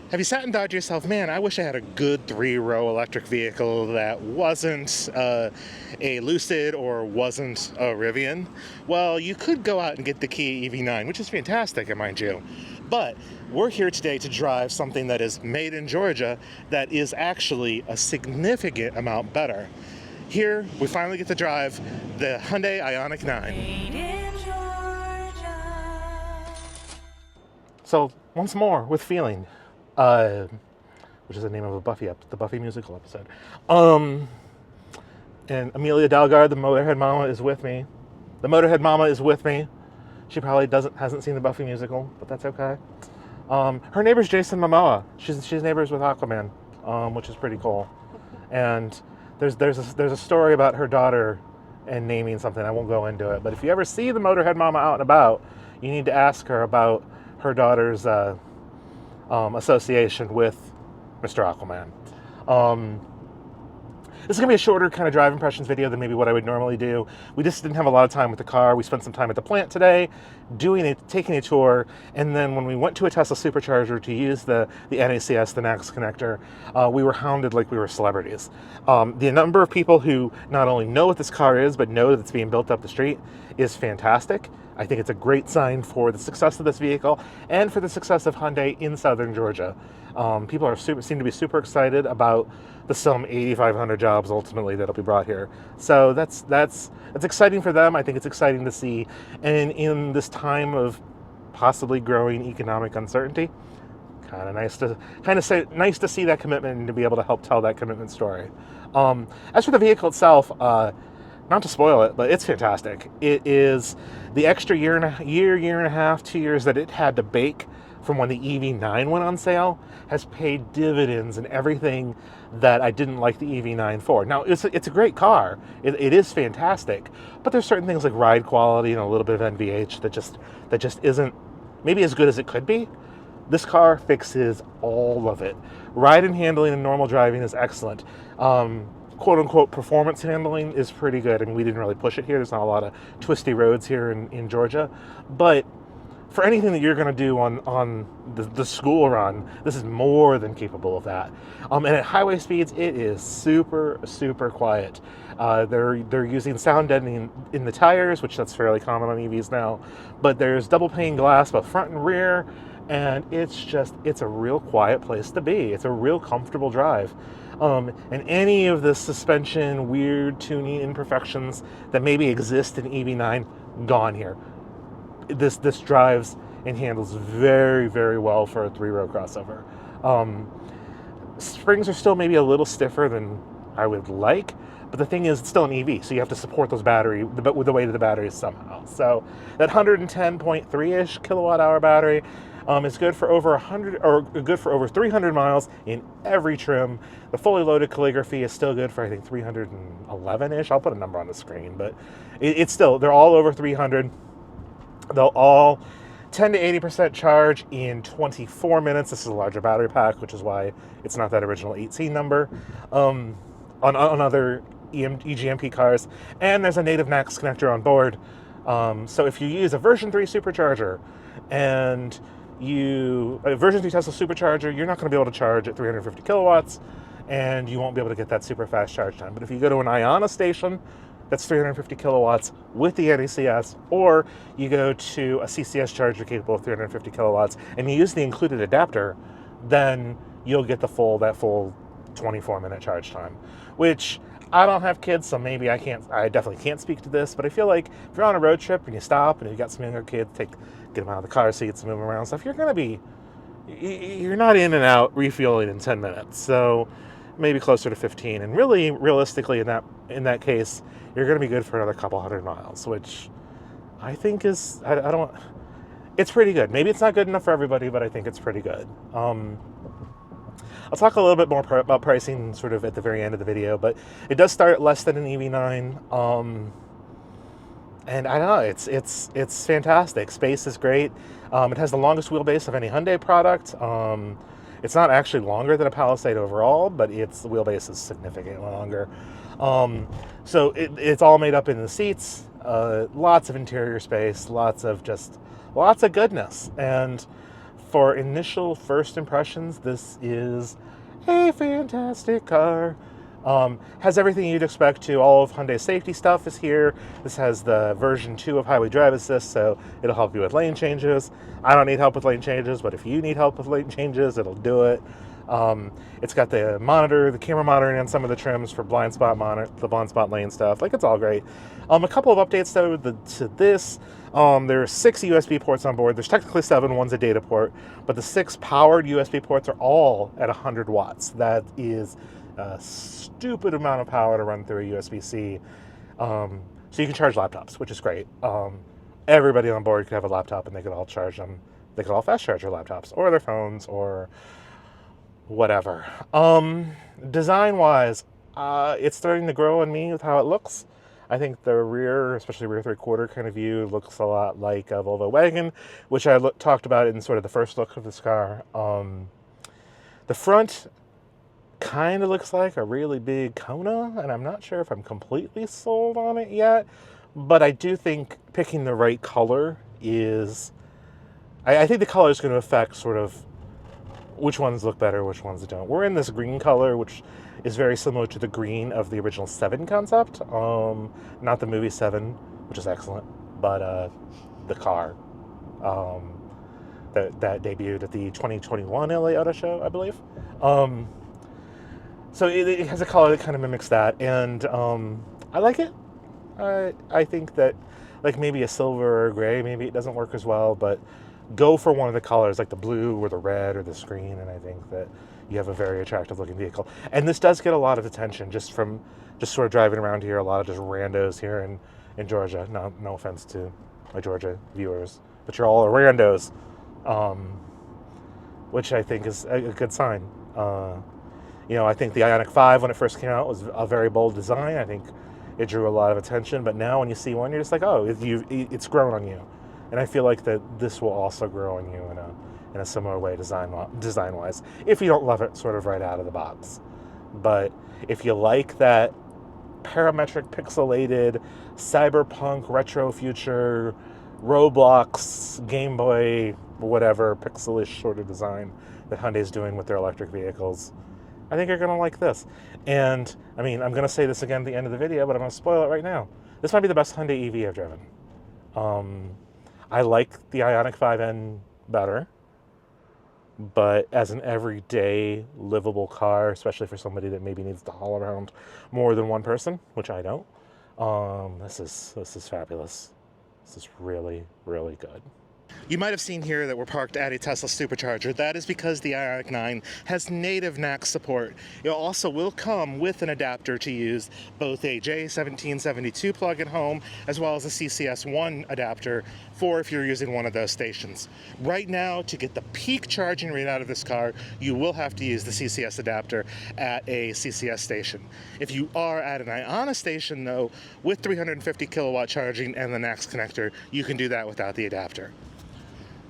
Have you sat and thought to yourself, man, I wish I had a good three-row electric vehicle that wasn't a Lucid or wasn't a Rivian? Well, you could go out and get the Kia EV9, which is fantastic, mind you. But we're here today to drive something that is made in Georgia that is actually a significant amount better. Here, we finally get to drive the Hyundai Ioniq 9. Made in Georgia. So, once more, with feeling. Which is the name of the Buffy musical episode. And Amelia Dalgard, the Motorhead Mama, is with me. The Motorhead Mama is with me. She probably hasn't seen the Buffy musical, but that's okay. Her neighbor's Jason Momoa. She's neighbors with Aquaman, which is pretty cool. And there's a story about her daughter and naming something. I won't go into it, but if you ever see the Motorhead Mama out and about, you need to ask her about her daughter's association with Mr. Aquaman. This is going to be a shorter kind of drive impressions video than maybe what I would normally do. We just didn't have a lot of time with the car. We spent some time at the plant today taking a tour, and then when we went to a Tesla supercharger to use the NACS, the NACS connector, we were hounded like we were celebrities. The number of people who not only know what this car is, but know that it's being built up the street is fantastic. I think it's a great sign for the success of this vehicle and for the success of Hyundai in southern Georgia. People seem to be super excited about the some 8,500 jobs ultimately that'll be brought here. So that's exciting for them. I think it's exciting to see. And in this time of possibly growing economic uncertainty, nice to see that commitment and to be able to help tell that commitment story. As for the vehicle itself, not to spoil it, but it's fantastic. It is the extra year and a half, 2 years that it had to bake from when the EV9 went on sale has paid dividends in everything that I didn't like the EV9 for. Now, it's a great car. It is fantastic, but there's certain things like ride quality and a little bit of NVH that just isn't maybe as good as it could be. This car fixes all of it. Ride and handling and normal driving is excellent. Quote-unquote performance handling is pretty good. I mean, we didn't really push it here. There's not a lot of twisty roads here in Georgia. But for anything that you're going to do on the school run, this is more than capable of that. And at highway speeds, it is super, super quiet. They're using sound deadening in the tires, which that's fairly common on EVs now. But there's double pane glass both front and rear. And it's a real quiet place to be. It's a real comfortable drive. And any of the suspension, weird tuning imperfections that maybe exist in EV9, gone here. This drives and handles very, very well for a three-row crossover. Springs are still maybe a little stiffer than I would like, but the thing is, it's still an EV, so you have to support those with the weight of the batteries somehow. So that 110.3-ish kilowatt-hour battery is good for over 300 miles in every trim. The fully loaded calligraphy is still good for, I think, 311-ish. I'll put a number on the screen, but it's still, they're all over 300. They'll all 10 to 80% charge in 24 minutes. This is a larger battery pack, which is why it's not that original 18 number on other E-GMP cars. And there's a native NACS connector on board. So if you use a version 3 supercharger and a version 3 Tesla supercharger, you're not going to be able to charge at 350 kilowatts, and you won't be able to get that super fast charge time. But if you go to an Iona station, that's 350 kilowatts with the NACS, or you go to a CCS charger capable of 350 kilowatts, and you use the included adapter, then you'll get that full 24-minute charge time. Which, I don't have kids, so maybe I definitely can't speak to this, but I feel like if you're on a road trip and you stop and you've got some younger kids, get them out of the car seats, move them around and stuff, you're not in and out refueling in 10 minutes. So maybe closer to 15. And really, realistically, in that case, you're going to be good for another couple hundred miles, which I think is, it's pretty good. Maybe it's not good enough for everybody, but I think it's pretty good. I'll talk a little bit more about pricing sort of at the very end of the video, but it does start at less than an EV9. And I don't know, it's fantastic. Space is great. It has the longest wheelbase of any Hyundai product. It's not actually longer than a Palisade overall, but the wheelbase is significantly longer. So it's all made up in the seats. Lots of interior space, lots of goodness. And for initial first impressions, this is a fantastic car. Has everything you'd expect to. All of Hyundai's safety stuff is here. This has the version 2 of Highway Drive Assist, so it'll help you with lane changes. I don't need help with lane changes, but if you need help with lane changes, it'll do it. It's got the monitor, the camera monitoring on some of the trims for blind spot the blind spot lane stuff. Like, it's all great. A couple of updates though to this. There are 6 USB ports on board. There's technically 7. One's a data port, but the 6 powered USB ports are all at 100 watts. That is a stupid amount of power to run through a USB-C. So you can charge laptops, which is great. Everybody on board could have a laptop and they could all charge them. They could all fast charge their laptops or their phones or whatever. Design-wise, it's starting to grow on me with how it looks. I think the rear, especially rear three-quarter kind of view, looks a lot like a Volvo wagon, which I talked about in sort of the first look of this car. The front kind of looks like a really big Kona, and I'm not sure if I'm completely sold on it yet, but I do think picking the right color is... I think the color is going to affect sort of which ones look better, which ones don't. We're in this green color, which is very similar to the green of the original 7 concept. Not the movie 7, which is excellent, but the car that debuted at the 2021 LA Auto Show, I believe. So it has a color that kind of mimics that, and I like it. I think that, like, maybe a silver or gray, maybe it doesn't work as well, but go for one of the colors, like the blue or the red or the screen, and I think that you have a very attractive looking vehicle. And this does get a lot of attention just from sort of driving around here, a lot of just randos here in Georgia. No offense to my Georgia viewers, but you're all randos, which I think is a good sign. I think the Ioniq 5, when it first came out, was a very bold design. I think it drew a lot of attention, but now when you see one, you're just like, oh, it's grown on you. And I feel like that this will also grow on you in a similar way design-wise, if you don't love it sort of right out of the box. But if you like that parametric, pixelated, cyberpunk, retro future, Roblox, Game Boy, whatever, pixelish sort of design that Hyundai's doing with their electric vehicles, I think you're going to like this. And, I mean, I'm going to say this again at the end of the video, but I'm going to spoil it right now. This might be the best Hyundai EV I've driven. I like the Ioniq 5N better, but as an everyday livable car, especially for somebody that maybe needs to haul around more than one person, which I don't, this is fabulous. This is really, really good. You might have seen here that we're parked at a Tesla supercharger. That is because the Ioniq 9 has native NAC support. It also will come with an adapter to use both a J1772 plug-in home as well as a CCS1 adapter for if you're using one of those stations. Right now, to get the peak charging rate out of this car, you will have to use the CCS adapter at a CCS station. If you are at an Ioniq station, though, with 350 kilowatt charging and the NACS connector, you can do that without the adapter.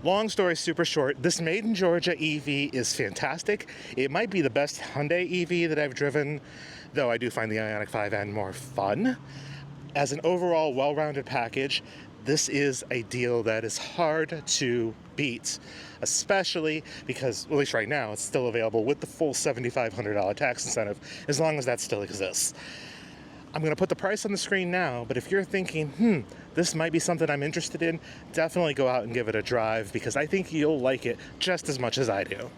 Long story super short, this Made in Georgia EV is fantastic. It might be the best Hyundai EV that I've driven, though I do find the Ioniq 5N more fun. As an overall well-rounded package, this is a deal that is hard to beat, especially because, at least right now, it's still available with the full $7,500 tax incentive, as long as that still exists. I'm going to put the price on the screen now, but if you're thinking, this might be something I'm interested in, definitely go out and give it a drive, because I think you'll like it just as much as I do.